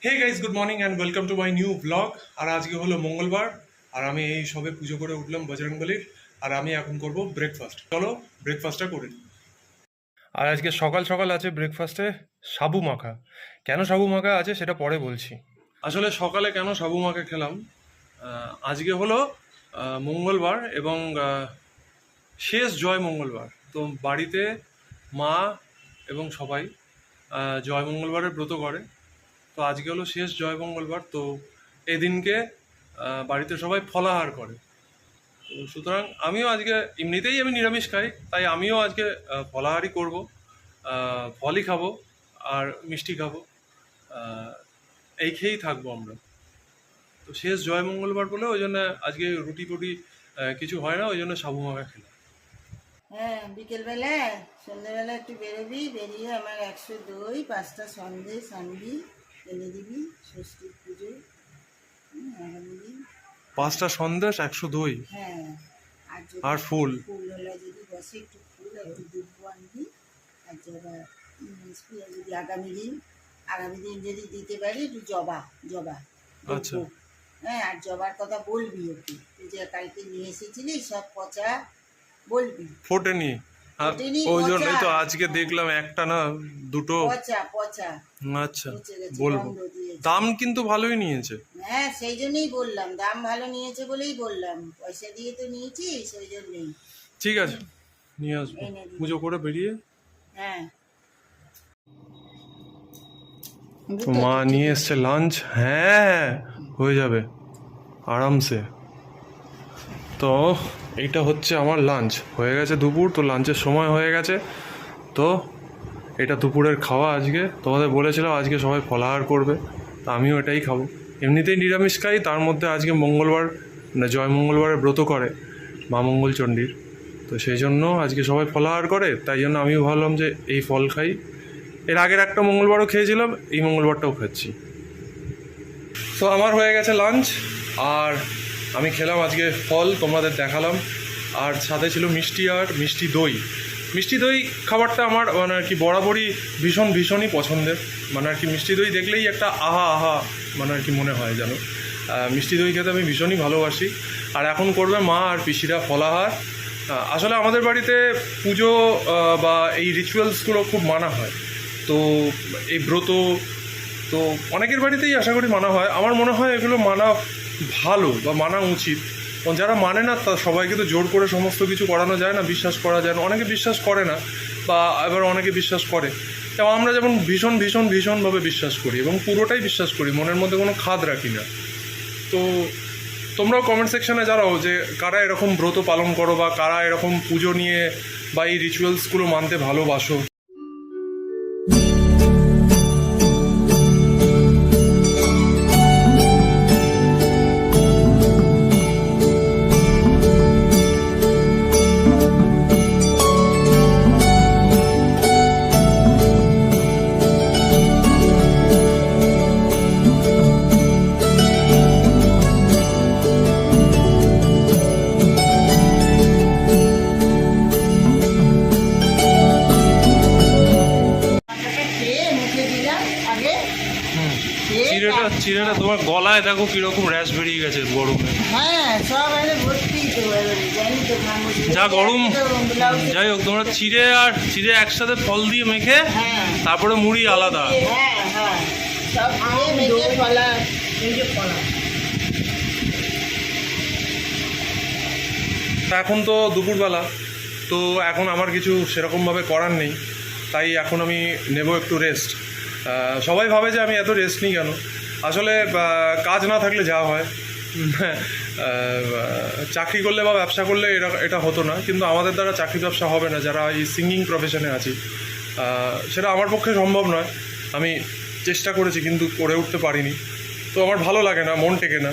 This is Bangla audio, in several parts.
Hey guys, good morning and welcome to my new blog. আর আজকে হলো মঙ্গলবার, আর আমি এই সবে পুজো করে উঠলাম বজরংবলীর। আর আমি এখন করব ব্রেকফাস্ট। চলো ব্রেকফাস্টটা করি। আর আজকে সকাল সকাল আছে ব্রেকফাস্টে সাবু মাখা। কেন সাবু মাখা আছে সেটা পরে বলছি। আসলে সকালে কেন সাবু মাখা খেলাম, আজকে হলো মঙ্গলবার এবং শেষ জয় মঙ্গলবার। তো বাড়িতে মা এবং সবাই জয় মঙ্গলবারের ব্রত করে। তো আজকে হলো শেষ জয় মঙ্গলবার। তো এদিনকে বাড়িতে সবাই ফলাহার করে। তো সুতরাং আমিও আজকে, এমনিতেই আমি নিরামিষ খাই, তাই আমিও আজকে ফলাহারই করব। ফলই খাবো আর মিষ্টি খাবো, এই খেয়েই থাকবো আমরা। তো শেষ জয় মঙ্গলবার বলে ওই জন্য আজকে রুটি টুটি কিছু হয় না, ওই জন্য সাবু মাখা খেলাম। হ্যাঁ, বিকেলবেলা সন্ধ্যেবেলা একটু বেরোবি, বেরিয়ে আমার 100 দই 5টা সন্দেশ আনবি, এনে দিবি ষষ্ঠীর পুজো আগামী দিন। 5টা সন্দেশ, 100 দই, হ্যাঁ, আর যদি আর ফুল। ফুলওয়ালা যদি বসে একটু ফুল একটু দুব্ব আনবি। আর জবা যদি আগামী দিন যদি দিতে পারি একটু জবা জবা আচ্ছা। দুব্ব। হ্যাঁ, আর জবার কথা বলবি ওকে, তুই যে কালকে নিয়ে এসেছিলি সব পচা, বলবি ফোটেনি। ফোটেনি, ওই জন্যই তো পচা। আজকে দেখলাম একটা না দুটো। পচা পচা আচ্ছা, পচে গেছে, বলবো। গন্ধ দিয়েছে। দাম কিন্তু ভালোই নিয়েছে। হ্যাঁ, সেই জন্যই বললাম, দাম ভালো নিয়েছে বলেই বললাম, পয়সা দিয়ে তো নিয়েছি সেই জন্যই। ঠিক আছে, নিয়ে আসবো এনে দিবি। পুজো করে বেরিয়ে। হ্যাঁ, তো মা নিয়ে এসছে লাঞ্চ। হ্যাঁ, হয়ে যাবে আরামসে। তো এইটা হচ্ছে আমার লাঞ্চ, হয়ে গেছে দুপুর। তো লাঞ্চের সময় হয়ে গেছে। তো এটা দুপুরের খাওয়া আজকে। তোমাদের বলেছিলাম আজকে সবাই ফলাহার করবে, তো আমিও এটাই খাবো। এমনিতেই নিরামিষ খাই, তার মধ্যে আজকে মঙ্গলবার, মানে জয় মঙ্গলবারের ব্রত করে মা মঙ্গলচণ্ডীর। তো সেই জন্য আজকে সবাই ফলাহার করে, তাই জন্য আমিও ভাবলাম যে এই ফল খাই। এর আগের একটা মঙ্গলবারও খেয়েছিলাম, এই মঙ্গলবারটাও খাচ্ছি। তো আমার হয়ে গেছে লাঞ্চ, আর আমি খেলাম আজকে ফল, তোমাদের দেখালাম। আর সাথে ছিল মিষ্টি আর মিষ্টি দই। মিষ্টি দই খাবারটা আমার মানে আর কি বরাবরই ভীষণই পছন্দের। মানে আর কি মিষ্টি দই দেখলেই একটা আহা আহা মানে আর কি মনে হয় যেন। মিষ্টি দই খেতে আমি ভীষণই ভালোবাসি। আর এখন করবে মা আর পিসিরা ফলাহার। আসলে আমাদের বাড়িতে পুজো বা এই রিচুয়ালসগুলো খুব মানা হয়। তো এই ব্রত তো অনেকের বাড়িতেই আশা করি মানা হয়। আমার মনে হয় এগুলো মানা ভালো বা মানা উচিত। যারা মানে না তা সবাইকে তো জোর করে সমস্ত কিছু করানো যায় না, বিশ্বাস করা যায় না। অনেকে বিশ্বাস করে না, বা এবার অনেকে বিশ্বাস করে। এবং আমরা যেমন ভীষণভাবে বিশ্বাস করি এবং পুরোটাই বিশ্বাস করি, মনের মধ্যে কোনো খাদ রাখি না। তো তোমরাও কমেন্ট সেকশানে জানাও যে কারা এরকম ব্রত পালন করো, বা কারা এরকম পুজো নিয়ে বা এই রিচুয়ালসগুলো মানতে ভালোবাসো। মাথাটা খেয়ে মুখে দিলাম আগে, খেয়ে চিড়েটা তোমার গলায় দেখো কিরকম র্যাশ বেরিয়ে গেছে গরমে। হ্যাঁ, সব এনে ভর্তি তো জানি তো খাবো। যা গরম। যাই হোক, তোমরা চিড়ে একসাথে ফল দিয়ে মেখে, হ্যাঁ তারপরে মুড়ি আলাদা। হ্যাঁ হ্যাঁ, সব খেয়ে মেখে ফলা, এই যে ফলা। তা এখন তো দুপুরবেলা, তো এখন আমার কিছু সেরকমভাবে করার নেই, তাই এখন আমি নেব একটু রেস্ট। সবাই ভাবে যে আমি এত রেস্ট নিই কেন। আসলে কাজ না থাকলে যা হয়, চাকরি করলে বা ব্যবসা করলে এটা হতো না। কিন্তু আমাদের দ্বারা চাকরি ব্যবসা হবে না, যারা এই সিঙ্গিং প্রফেশনে আছি। সেটা আমার পক্ষে সম্ভব নয়। আমি চেষ্টা করেছি কিন্তু করে উঠতে পারিনি। তো আমার ভালো লাগে না, মন টেকে না।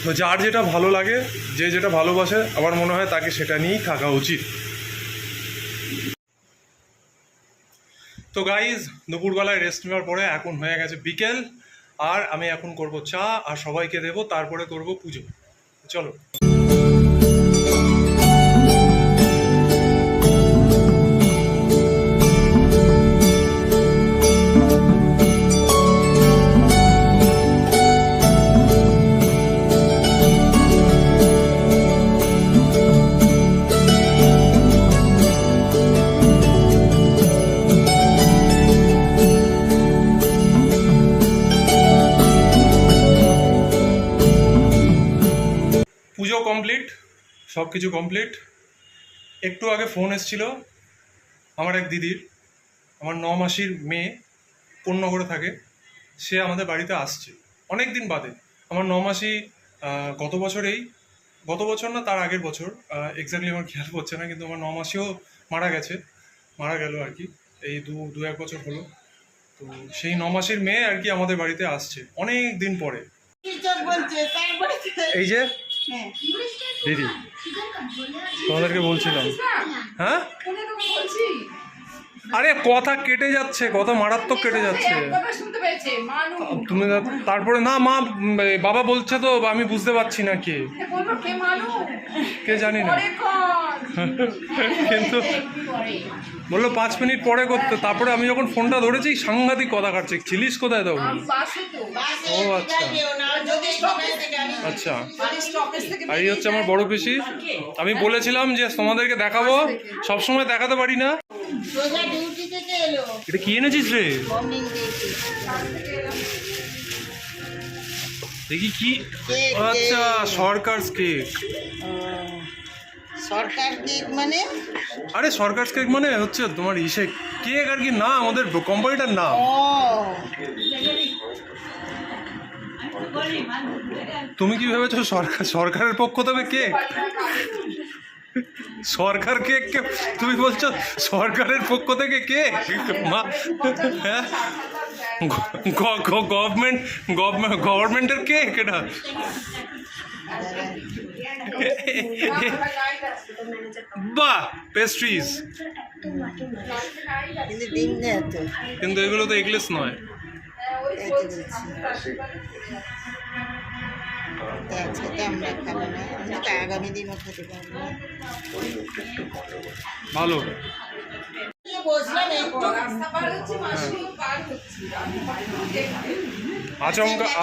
তো যার যেটা ভালো লাগে, যে যেটা ভালোবাসে, আমার মনে হয় তাকে সেটা নিয়েই থাকা উচিত। তো গাইজ, দুপুরবেলায় রেস্ট নেওয়ার পরে এখন হয়ে গেছে বিকেল, আর আমি এখন করব চা আর সবাইকে দেবো, তারপরে করব পুজো। চলো। সব কিছু কমপ্লিট। একটু আগে ফোন এসেছিল আমার এক দিদির, আমার 9 মাসির মেয়ে পূর্ণগড়ে থাকে, সে আমাদের বাড়িতে আসছে অনেক দিন বাদে। আমার 9 মাসি গত বছর না তার আগের বছর, এক্স্যাক্টলি আমার খেয়াল পড়ছে না, কিন্তু আমার 9 মাসিও মারা গেল আর কি, এই দু এক বছর হলো। তো সেই 9 মাসির মেয়ে আর কি আমাদের বাড়িতে আসছে অনেক দিন পরে। এই যে হ্যাঁ দিদি তোমাদেরকে বলছিলাম, হ্যাঁ আরে কথা কেটে যাচ্ছে, কথা মারাত্মক কেটে যাচ্ছে। তুমি তারপরে না মা বাবা বলছে তো আমি বুঝতে পারছি না কে জানি না, কিন্তু বললো 5 মিনিট পরে করতে। তারপরে আমি যখন ফোনটা ধরেছি সাংঘাতিক কথা কাটছে, ছিলিস কোথায় তো? ও আচ্ছা আচ্ছা। আর এই হচ্ছে আমার বড় পিসি। আমি বলেছিলাম যে তোমাদেরকে দেখাবো, সবসময় দেখাতে পারি না। এটা কি এনেছিস রে? দেখি কি। আচ্ছা সরকার কেক। সরকার কেক মানে? আরে সরকার কেক মানে হচ্ছে তোমার ইসে কেক আর কি, না আমাদের কোম্পানিটার নাম। তুমি কি ভেবেছো সরকারের পক্ষ থেকে কেক? সরকার কেক তুমি বলছো সরকারের পক্ষ থেকে কেক? মা হ্যাঁ গভর্নমেন্টের কেক এটা? বাহ পেস্ট্রিজ, কিন্তু এগুলো তো এগলেস নয়। ভালো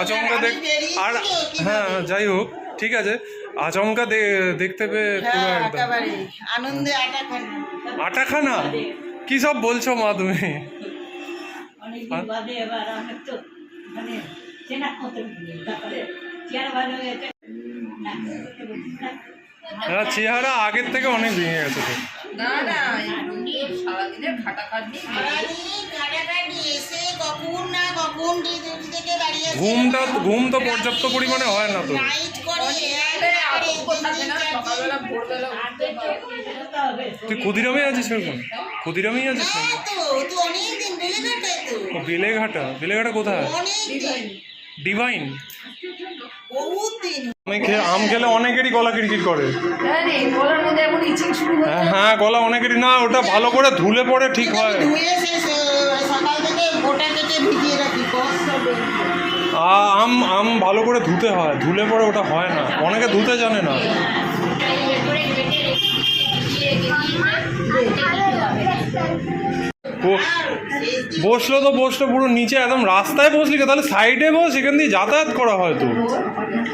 আচমকা দেখ। আর হ্যাঁ যাই হোক ঠিক আছে, আচমকা দেখতে পেয়ে পুরো একদম আনন্দে আটা খানা। কি সব বলছো মা তুমি? হ্যাঁ চেহারা আগের থেকে অনেক ভেঙে গেছে তো। ঘুম তো পর্যাপ্ত পরিমাণে হয় না তো। তুই ক্ষুদিরামে আছিস এরকম? ক্ষুদিরামেই আছিস? বেলেঘাটা কোথায়? ডিভাইন। আম খেলে অনেকেরই গলা কিরকির করে। হ্যাঁ গলা অনেকেরই, না ওটা ভালো করে ধুলে পরে ঠিক হয়। আম ভালো করে ধুতে হয়, ধুলে পরে ওটা হয় না, অনেকে ধুতে জানে না। বসলো তো বসলো পুরো নিচে একদম রাস্তায় বসলি, তাহলে সাইডে বস, এখান দিয়ে যাতায়াত করা হয় তো।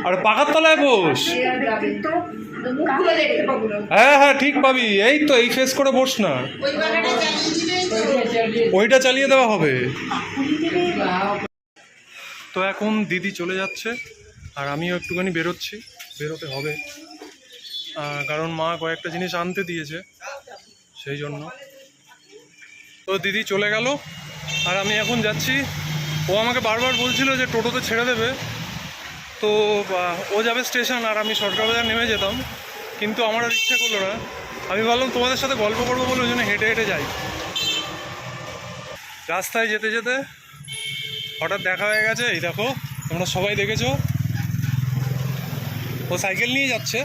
আর পাখার তলায় বস। হ্যাঁ হ্যাঁ ঠিক পাবি, এই তো এই ফেস করে বস না, ওইটা চালিয়ে দেওয়া হবে। তো এখন দিদি চলে যাচ্ছে আর আমিও একটুখানি বেরোতে হবে, কারণ মা কয়েকটা জিনিস আনতে দিয়েছে সেই জন্য। তো দিদি চলে গেল আর আমি এখন যাচ্ছি। ও আমাকে বারবার বলছিল যে টোটোতে ছেড়ে দেবে, তো ও যাবে স্টেশন আর আমি সরকার বাজার নেমে যেতাম, কিন্তু আমার আর ইচ্ছা করলো না। আমি ভাবলাম তোমাদের সাথে গল্প করবো বলে ওই জন্য হেঁটে হেঁটে যাই। রাস্তায় যেতে যেতে হঠাৎ দেখা হয়ে গেছে, এই দেখো তোমরা সবাই দেখেছো, ও সাইকেল নিয়ে যাচ্ছে,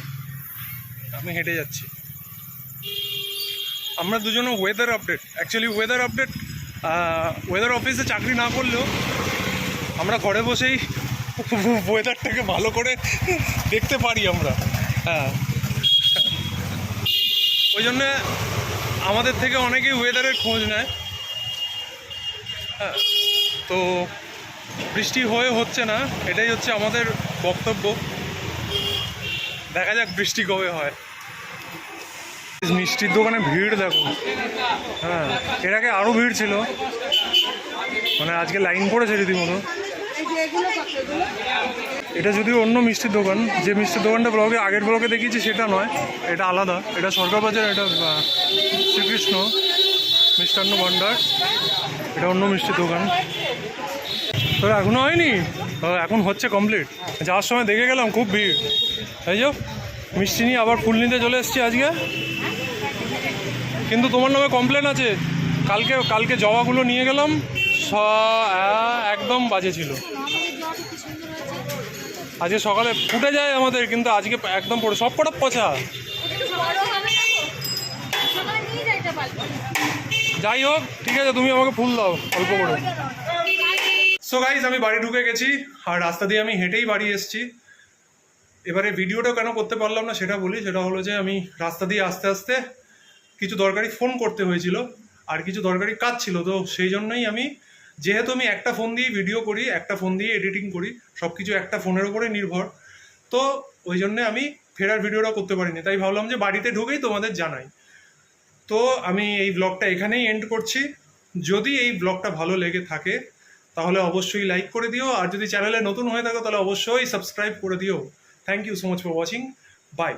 আমি হেঁটে যাচ্ছি। আমরা দুজনে ওয়েদার অফিসে চাকরি না করলেও আমরা ঘরে বসেই ওয়েদারটাকে ভালো করে দেখতে পারি আমরা। হ্যাঁ ওই জন্যে আমাদের থেকে অনেকেই ওয়েদারের খোঁজ নেয়। হ্যাঁ তো বৃষ্টি হচ্ছে না, এটাই হচ্ছে আমাদের বক্তব্য। দেখা যাক বৃষ্টি কবে হয়। মিষ্টির দোকানে ভিড় দেখো। হ্যাঁ এর আগে আরও ভিড় ছিল, মানে আজকে লাইন পড়েছে রীতিমতো। এটা যদিও অন্য মিষ্টির দোকান, যে মিষ্টির দোকানটা ব্লগে আগের ব্লগে দেখিয়েছি সেটা নয়, এটা আলাদা। এটা সরকার বাজার, এটা শ্রীকৃষ্ণ মিষ্টান্ন ভাণ্ডার, এটা অন্য মিষ্টির দোকান। তোর এখনো হয়নি? এখন হচ্ছে কমপ্লিট। যাওয়ার সময় দেখে গেলাম খুব ভিড়। এই যে মিষ্টি নিয়ে আবার ফুল নিতে চলে এসেছি আজকে। কিন্তু তোমার নামে কমপ্লেন আছে। কালকে জবাগুলো নিয়ে গেলাম, একদম বাজে ছিল। আজকে সকালে ফুটে যায় আমাদের, কিন্তু আজকে একদম পড়ে সব কটা পচা। যাই হোক, ঠিক আছে, তুমি আমাকে ফুল দাও অল্প করে। সো গাইজ, আমি বাড়ি ঢুকে গেছি, আর রাস্তা দিয়ে আমি হেঁটেই বাড়ি এসেছি। এবারে ভিডিওটা কেন করতে পারলাম না সেটা বলি। সেটা হলো যে আমি রাস্তা দিয়ে আস্তে আস্তে কিছু দরকারি ফোন করতে হয়েছিল, আর কিছু দরকারি কাজ ছিল। তো সেই জন্যই যেহেতু আমি একটা ফোন দিয়ে ভিডিও করি, একটা ফোন দিয়ে এডিটিং করি, সব কিছু একটা ফোনের উপরে নির্ভর, তো ওই জন্যে আমি ফেরার ভিডিওটা করতে পারিনি। তাই ভাবলাম যে বাড়িতে ঢুকেই তোমাদের জানাই। তো আমি এই ব্লগটা এখানেই এন্ড করছি। যদি এই ব্লগটা ভালো লেগে থাকে তাহলে অবশ্যই লাইক করে দিও, আর যদি চ্যানেলে নতুন হয়ে থাকো তাহলে অবশ্যই সাবস্ক্রাইব করে দিও। Thank you so much for watching. By.